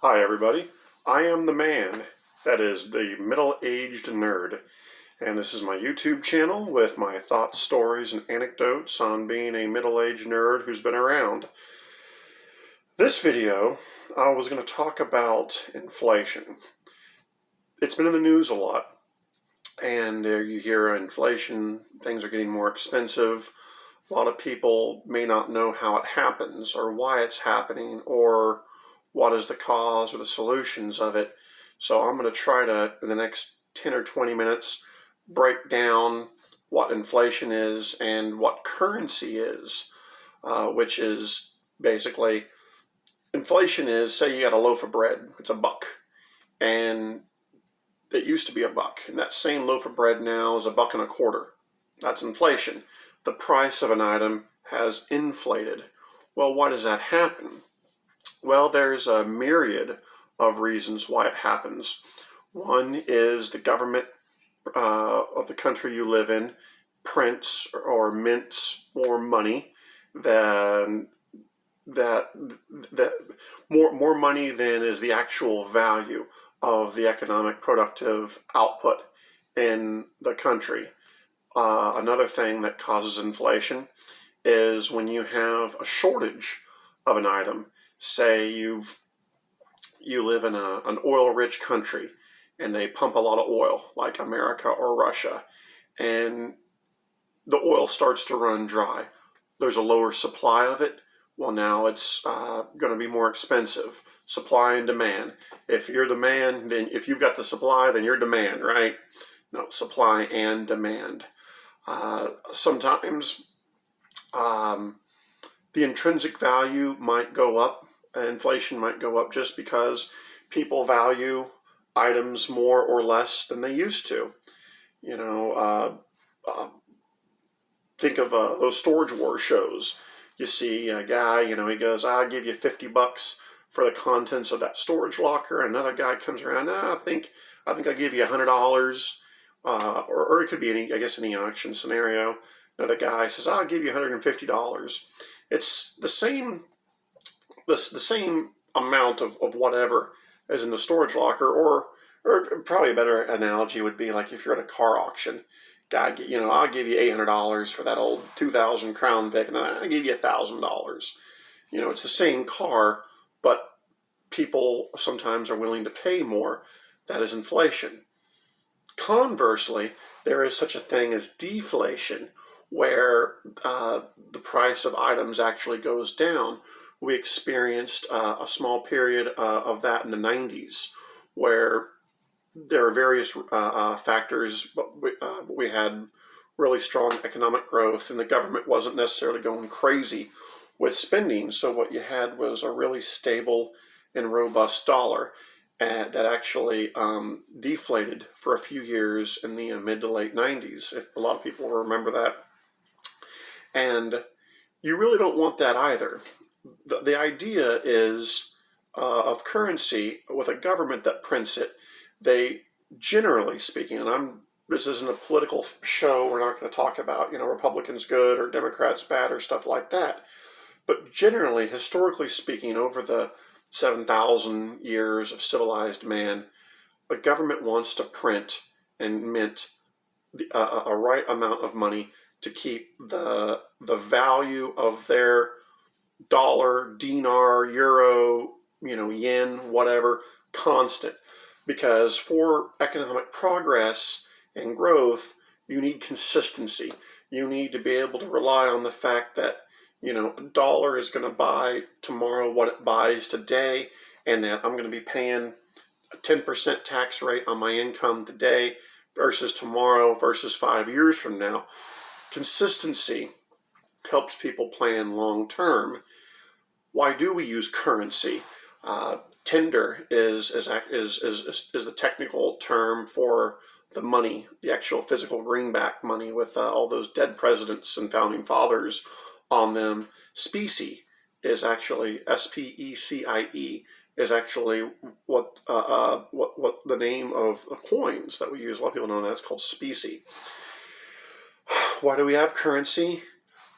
Hi everybody, I am the man, that is the middle-aged nerd, and this is my YouTube channel with my thoughts, stories, and anecdotes on being a middle-aged nerd who's been around. This video, I was going to talk about inflation. It's been in the news a lot, and you hear inflation, things are getting more expensive. A lot of people may not know how it happens, or why it's happening, or what is the cause or the solutions of it. So I'm going to try to, in the next 10 or 20 minutes, break down what inflation is and what currency is, which is basically, inflation is, say you got a loaf of bread, it's $1, and it used to be $1, and that same loaf of bread now is $1.25. That's inflation. The price of an item has inflated. Well, why does that happen? Well, there's a myriad of reasons why it happens. One is the government of the country you live in prints or mints more money than more money than is the actual value of the economic productive output in the country. Another thing that causes inflation is when you have a shortage of an item. Say you live in an oil-rich country and they pump a lot of oil, like America or Russia, and the oil starts to run dry. There's a lower supply of it. Well, now it's going to be more expensive. Supply and demand. If you're the man, then if you've got the supply, then you're demand, right? No, supply and demand. Sometimes the intrinsic value might go up. Inflation might go up just because people value items more or less than they used to. You know, think of those Storage Wars shows. You see a guy, he goes, I'll give you $50 for the contents of that storage locker. Another guy comes around, I think I'll give you $100. Or it could be any auction scenario. Another guy says, I'll give you $150. It's the same amount of whatever as in the storage locker, or probably a better analogy would be like if you're at a car auction. Guy, I'll give you $800 for that old 2000 Crown Vic, and I'll give you $1,000. It's the same car, but people sometimes are willing to pay more. That is inflation. Conversely, there is such a thing as deflation, where the price of items actually goes down. We experienced a small period of that in the 90s, where there are various factors, but we had really strong economic growth, and the government wasn't necessarily going crazy with spending. So what you had was a really stable and robust dollar that actually deflated for a few years in the mid to late 90s, if a lot of people remember that. And you really don't want that either. The idea is of currency with a government that prints it. They, generally speaking, and this isn't a political show, we're not going to talk about, Republicans good or Democrats bad or stuff like that. But generally, historically speaking, over the 7,000 years of civilized man, the government wants to print and mint a right amount of money to keep the value of their dollar, dinar, euro, yen, whatever, constant. Because for economic progress and growth, you need consistency. You need to be able to rely on the fact that, a dollar is going to buy tomorrow what it buys today, and that I'm going to be paying a 10% tax rate on my income today versus tomorrow versus 5 years from now. Consistency helps people plan long term. Why do we use currency? Tender is the technical term for the money, the actual physical greenback money with all those dead presidents and founding fathers on them. Specie is actually SPECIE is actually what the name of the coins that we use. A lot of people know that it's called specie. Why do we have currency?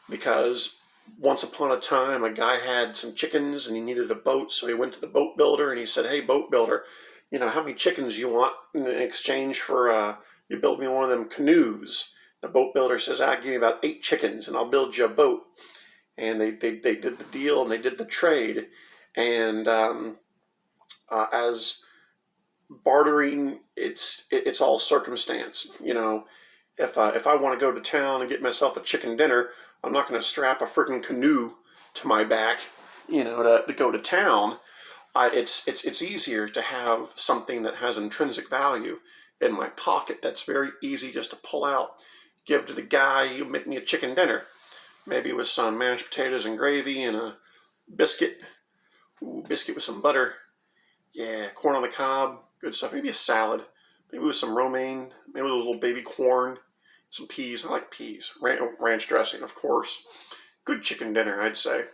Because Once upon a time, a guy had some chickens and he needed a boat, so he went to the boat builder and he said, "Hey, boat builder, how many chickens you want in exchange for you build me one of them canoes?" The boat builder says, "I give you about 8 chickens and I'll build you a boat." And they did the deal and they did the trade. And as bartering, it's all circumstance. If I want to go to town and get myself a chicken dinner, I'm not going to strap a freaking canoe to my back, to go to town. It's easier to have something that has intrinsic value in my pocket. That's very easy just to pull out, give to the guy. You make me a chicken dinner, maybe with some mashed potatoes and gravy and a biscuit. Ooh, biscuit with some butter. Yeah, corn on the cob, good stuff. Maybe a salad, maybe with some romaine, maybe a little baby corn, some peas. I like peas. Ranch dressing, of course. Good chicken dinner, I'd say.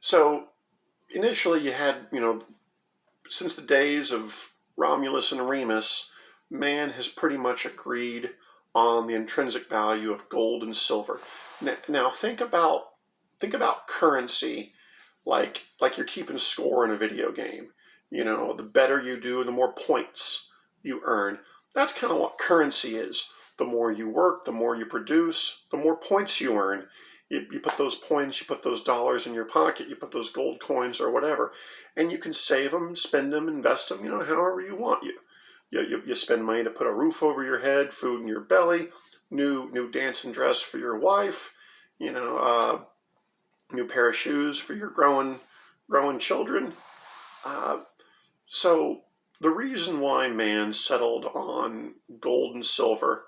So initially, you had, since the days of Romulus and Remus, man has pretty much agreed on the intrinsic value of gold and silver. Now think about currency like you're keeping score in a video game. The better you do, the more points you earn. That's kind of what currency is. The more you work, the more you produce, the more points you earn. You put those points, you put those dollars in your pocket, you put those gold coins or whatever, and you can save them, spend them, invest them, however you want. You spend money to put a roof over your head, food in your belly, new dancing dress for your wife, new pair of shoes for your growing children. So the reason why man settled on gold and silver,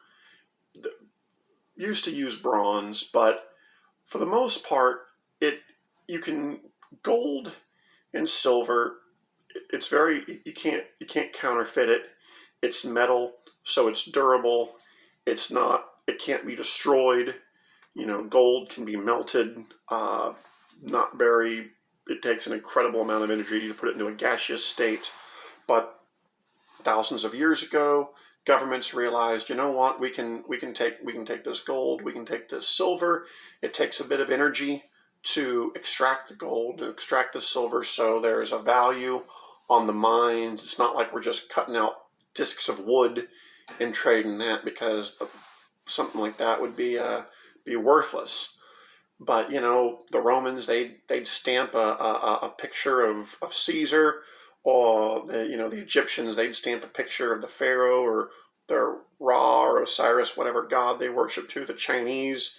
used to use bronze, but for the most part, you can gold and silver. It's very you can't counterfeit it. It's metal, so it's durable. It can't be destroyed. Gold can be melted. Not very. It takes an incredible amount of energy to put it into a gaseous state. But thousands of years ago, governments realized, you know what, we can take this gold, we can take this silver. It takes a bit of energy to extract the gold, to extract the silver, so there's a value on the mines. It's not like we're just cutting out discs of wood and trading that, because something like that would be worthless. But the Romans, they'd stamp a picture of Caesar, or the Egyptians, they'd stamp a picture of the Pharaoh or their Ra or Osiris, whatever god they worship to. The Chinese,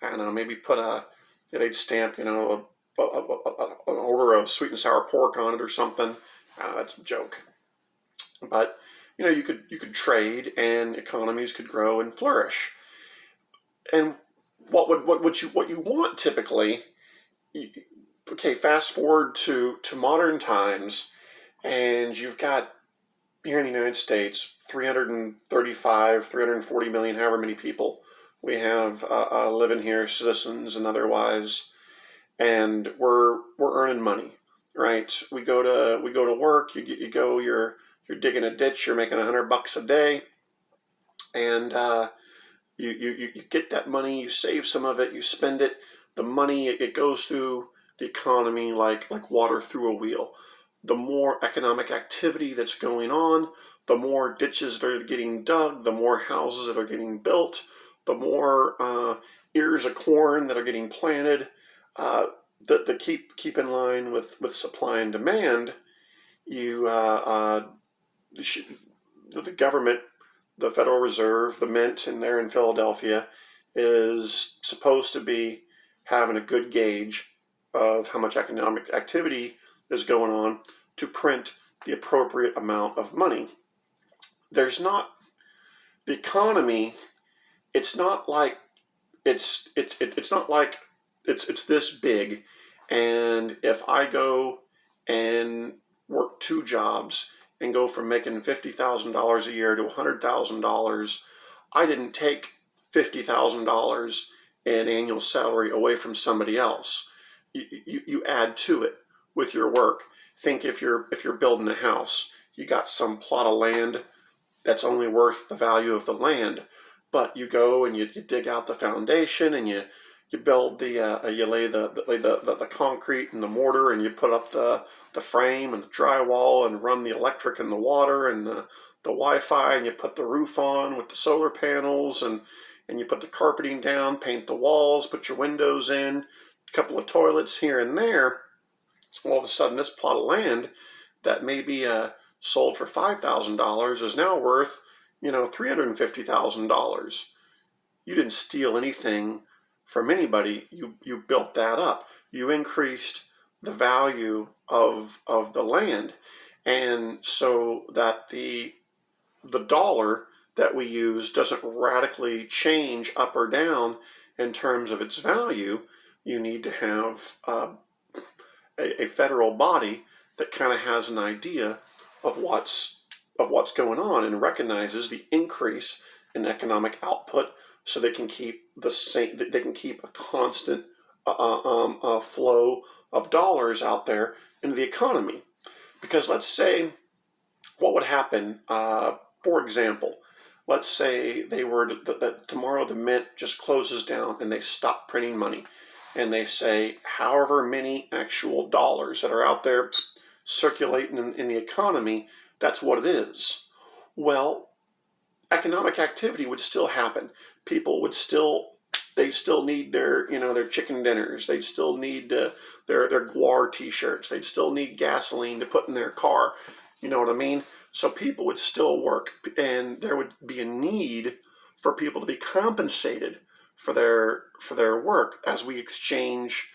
I don't know, maybe they'd stamp an order of sweet and sour pork on it or something. I don't know, that's a joke. But you could trade and economies could grow and flourish. And what you want typically, okay, fast forward to modern times, and you've got here in the United States 335, 340 million, however many people we have living here, citizens and otherwise, and we're earning money, right? We go to work. You're digging a ditch. You're making $100 a day, and you get that money. You save some of it. You spend it. The money, it goes through the economy like water through a wheel. The more economic activity that's going on, the more ditches that are getting dug, the more houses that are getting built, the more ears of corn that are getting planted, that keep in line with supply and demand. The government, the Federal Reserve, the Mint, and there in Philadelphia, is supposed to be having a good gauge of how much economic activity is going on to print the appropriate amount of money. There's not the economy. It's not like it's not like it's this big, and if I go and work 2 jobs and go from making $50,000 a year to $100,000, I didn't take $50,000 in annual salary away from somebody else. You add to it with your work. Think if you're building a house, you got some plot of land that's only worth the value of the land, but you go and you dig out the foundation and you you build you lay the concrete and the mortar, and you put up the frame and the drywall and run the electric and the water and the Wi-Fi, and you put the roof on with the solar panels, and you put the carpeting down, paint the walls, put your windows in, a couple of toilets here and there. All of a sudden, this plot of land that may be sold for $5,000 is now worth, $350,000. You didn't steal anything from anybody. You built that up. You increased the value of the land, and so that the dollar that we use doesn't radically change up or down in terms of its value. You need to have a federal body that kind of has an idea of what's going on and recognizes the increase in economic output, so they can keep a constant flow of dollars out there into the economy. Because let's say, what would happen? For example, let's say they were tomorrow the mint just closes down and they stop printing money, and they say however many actual dollars that are out there circulating in the economy, that's what it is. Well, economic activity would still happen. People would they still need their chicken dinners. They'd still need their Guar t-shirts. They'd still need gasoline to put in their car. You know what I mean? So people would still work, and there would be a need for people to be compensated for their work as we exchange,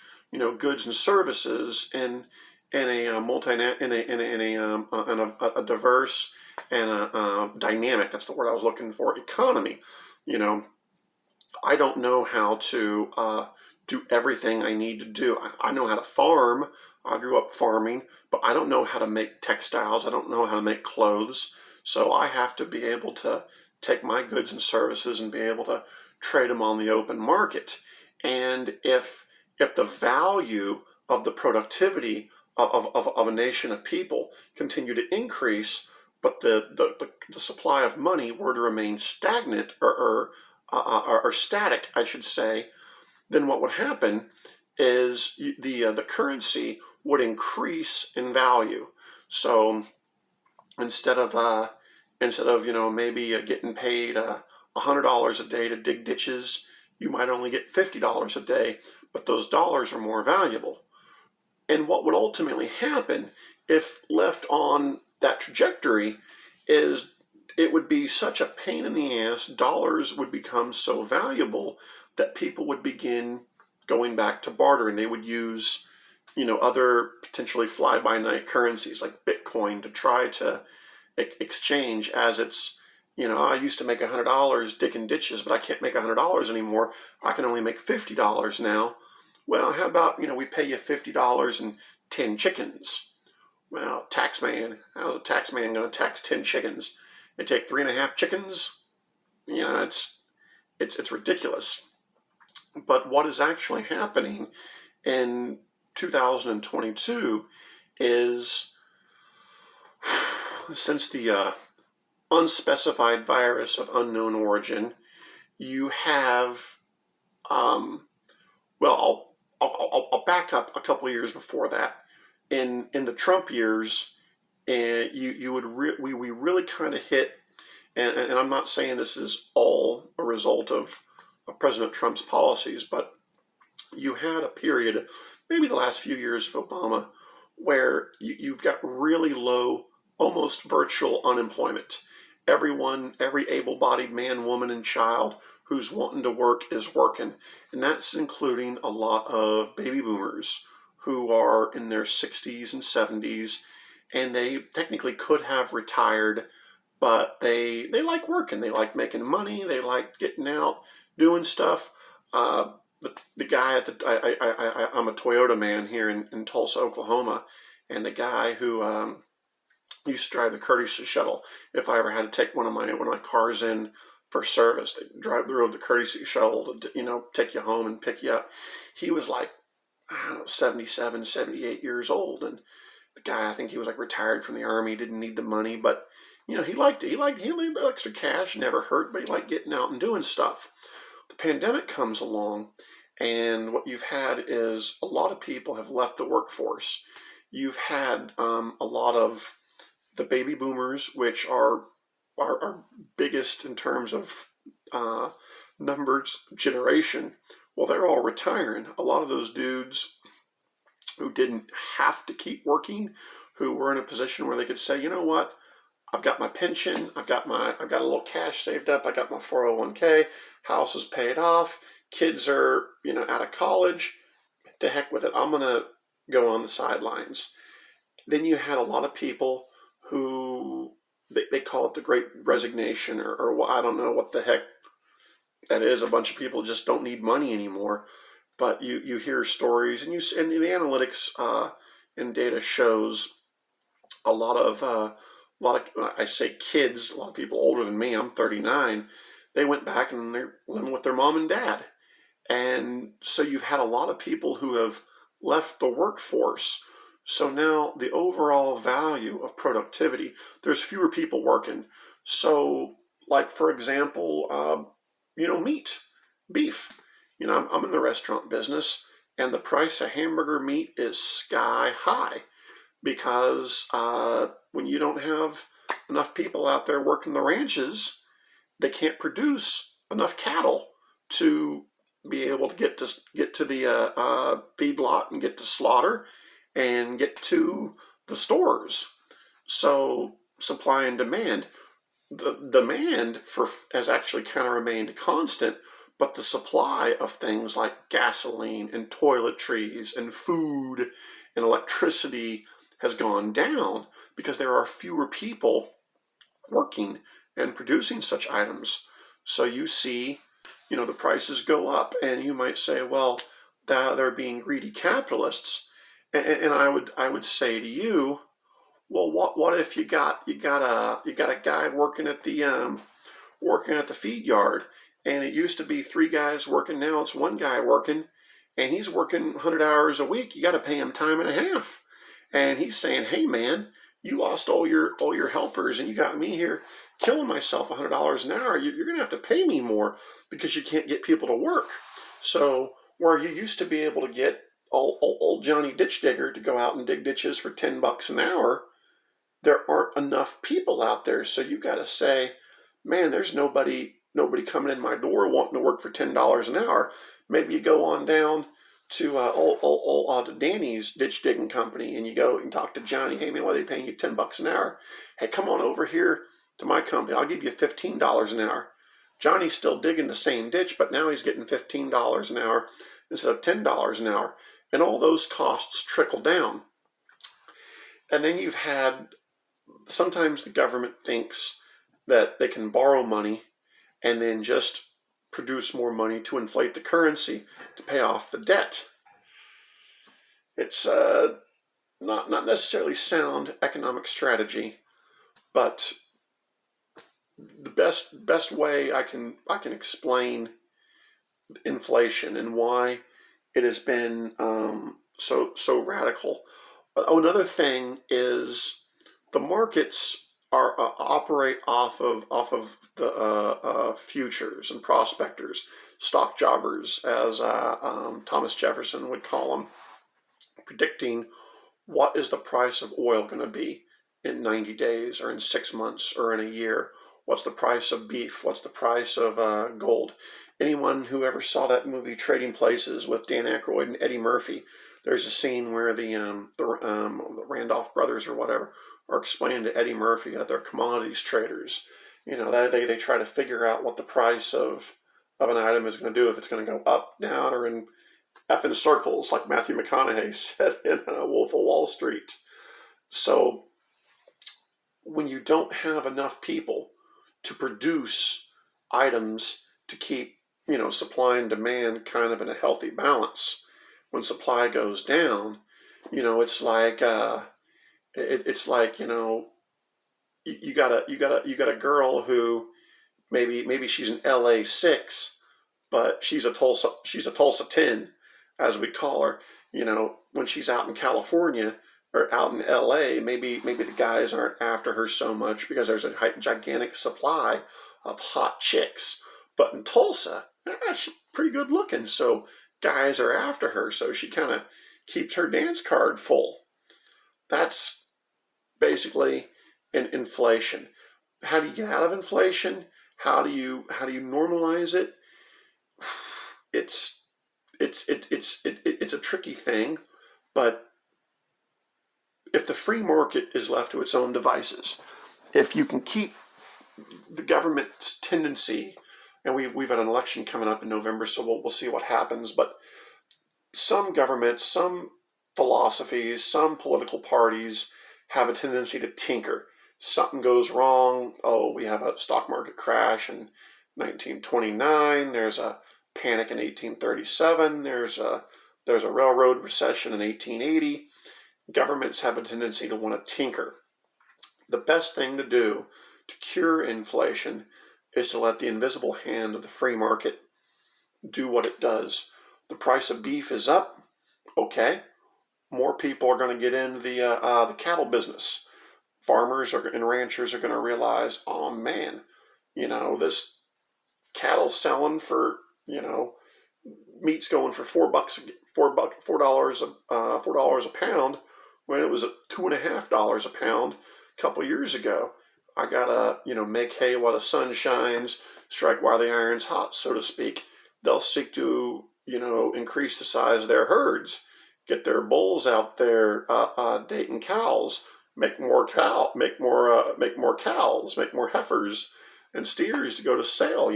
goods and services in a diverse and a dynamic. That's the word I was looking for. Economy. I don't know how to do everything I need to do. I know how to farm. I grew up farming, but I don't know how to make textiles. I don't know how to make clothes. So I have to be able to take my goods and services and be able to trade them on the open market. And if the value of the productivity of a nation of people continue to increase, but the supply of money were to remain stagnant or static, I should say, then what would happen is the currency would increase in value. So instead of maybe getting paid $100 a day to dig ditches, you might only get $50 a day, but those dollars are more valuable. And what would ultimately happen if left on that trajectory is it would be such a pain in the ass. Dollars would become so valuable that people would begin going back to barter, and they would use, other potentially fly-by-night currencies like Bitcoin to try to exchange, as it's, I used to make $100 digging ditches, but I can't make $100 anymore. I can only make $50 now. Well, how about, we pay you $50 and 10 chickens? Well, tax man, how's a tax man going to tax 10 chickens? They take 3.5 chickens? It's ridiculous. But what is actually happening in 2022 is, since the unspecified virus of unknown origin, you have, I'll back up a couple of years before that. In the Trump years, we really kind of hit, and I'm not saying this is all a result of President Trump's policies, but you had a period, maybe the last few years of Obama, where you've got really low, almost virtual unemployment. Every able-bodied man, woman, and child who's wanting to work is working. And that's including a lot of baby boomers who are in their 60s and 70s, and they technically could have retired, but they like working. They like making money. They like getting out, doing stuff. The guy I'm a Toyota man here in Tulsa, Oklahoma, and the guy who used to drive the courtesy shuttle. If I ever had to take one of my cars in for service, they rode the courtesy shuttle to take you home and pick you up. He was like, I don't know, 77, 78 years old, and the guy, I think he was like retired from the army, didn't need the money, but he liked it. He liked extra cash, never hurt, but he liked getting out and doing stuff. The pandemic comes along, And what you've had is a lot of people have left the workforce. You've had a lot of the baby boomers, which are our biggest in terms of uh, numbers generation. Well, they're all retiring. A lot of those dudes who didn't have to keep working, who were in a position where they could say, you know what, I've got my pension, I've got a little cash saved up, I got my 401k, house is paid off, kids are, out of college, to heck with it, I'm gonna go on the sidelines. Then you had a lot of people who they call it the great resignation, or I don't know what the heck that is. A bunch of people just don't need money anymore. But you hear stories, and the analytics and data shows a lot of I say kids, a lot of people older than me. I'm 39. They went back and they're living with their mom and dad, and so you've had a lot of people who have left the workforce. So now the overall value of productivity, there's fewer people working. So, like for example, meat, beef. I'm in the restaurant business, and the price of hamburger meat is sky high because when you don't have enough people out there working the ranches, they can't produce enough cattle to be able to get to the feedlot and get to slaughter and get to the stores. So supply and demand. The demand has actually kind of remained constant, but the supply of things like gasoline and toiletries and food and electricity has gone down because there are fewer people working and producing such items. So you see, the prices go up, and you might say, well, they're being greedy capitalists. And I would say to you, well, what if you got a guy working at the feed yard, and it used to be three guys working, now it's one guy working, and he's working 100 hours a week. You got to pay him time and a half, and he's saying, hey man, you lost all your helpers, and you got me here killing myself $100 an hour. You're gonna have to pay me more because you can't get people to work. So where you used to be able to get old Johnny Ditch Digger to go out and dig ditches for $10 an hour, there aren't enough people out there. So you got to say, man, there's nobody coming in my door wanting to work for $10 an hour. Maybe you go on down to old Danny's ditch digging company, and you go and talk to Johnny. Hey man, what are they paying you $10 an hour? Hey, come on over here to my company. I'll give you $15 an hour. Johnny's still digging the same ditch, but now he's getting $15 an hour instead of $10 an hour. And all those costs trickle down. And then you've had, sometimes the government thinks that they can borrow money and then just produce more money to inflate the currency to pay off the debt. It's not necessarily sound economic strategy, but the best way I can explain inflation and why it has been so radical. Another thing is the markets are operate off of the futures and prospectors, stock jobbers, as Thomas Jefferson would call them, predicting what is the price of oil going to be in 90 days or in 6 months or in a year. What's the price of beef? What's the price of gold? Anyone who ever saw that movie Trading Places with Dan Aykroyd and Eddie Murphy, there's a scene where the Randolph brothers or whatever are explaining to Eddie Murphy that they're commodities traders. That they try to figure out what the price of an item is going to do, if it's going to go up, down, or in effing circles, like Matthew McConaughey said in Wolf of Wall Street. So when you don't have enough people to produce items to keep, supply and demand kind of in a healthy balance, when supply goes down, it's like you got a girl who maybe she's an LA 6, but she's a Tulsa 10, as we call her. When she's out in California or out in LA, maybe the guys aren't after her so much because there's a gigantic supply of hot chicks. But in Tulsa, she's pretty good looking. So guys are after her, so she kind of keeps her dance card full. That's basically inflation. How do you get out of inflation? How do you normalize it? It's it's a tricky thing, but if the free market is left to its own devices, if you can keep the government's tendency, and we've had an election coming up in November, so we'll see what happens. But some governments, some philosophies, some political parties have a tendency to tinker. Something goes wrong. Oh, we have a stock market crash in 1929. There's a panic in 1837. There's a railroad recession in 1880. Governments have a tendency to want to tinker. The best thing to do to cure inflation is to let the invisible hand of the free market do what it does. The price of beef is up. Okay, more people are going to get in the cattle business. Farmers and ranchers are going to realize, oh man, this cattle selling for meat's going for $4, $4 a pound when it was at $2.50 a pound a couple years ago. I gotta make hay while the sun shines, strike while the iron's hot, so to speak. They'll seek to increase the size of their herds, get their bulls out there dating cows, make more cows, make more heifers and steers to go to sale.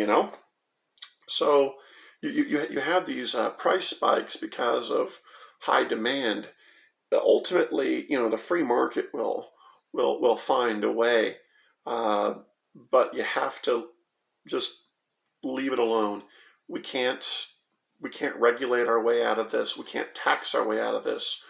So you have these price spikes because of high demand. Ultimately, the free market will find a way, but you have to just leave it alone. We can't regulate our way out of this. We can't tax our way out of this.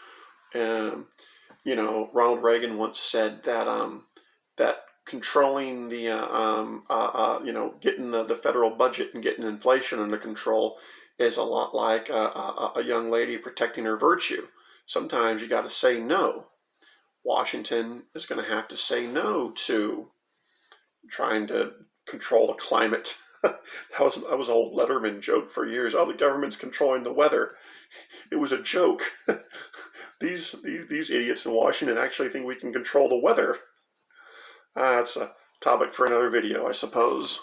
Ronald Reagan once said that controlling getting the federal budget and getting inflation under control is a lot like a young lady protecting her virtue. Sometimes you got to say no. Washington is going to have to say no to trying to control the climate. that was an old Letterman joke for years. Oh, the government's controlling the weather. It was a joke. These idiots in Washington actually think we can control the weather. That's a topic for another video, I suppose.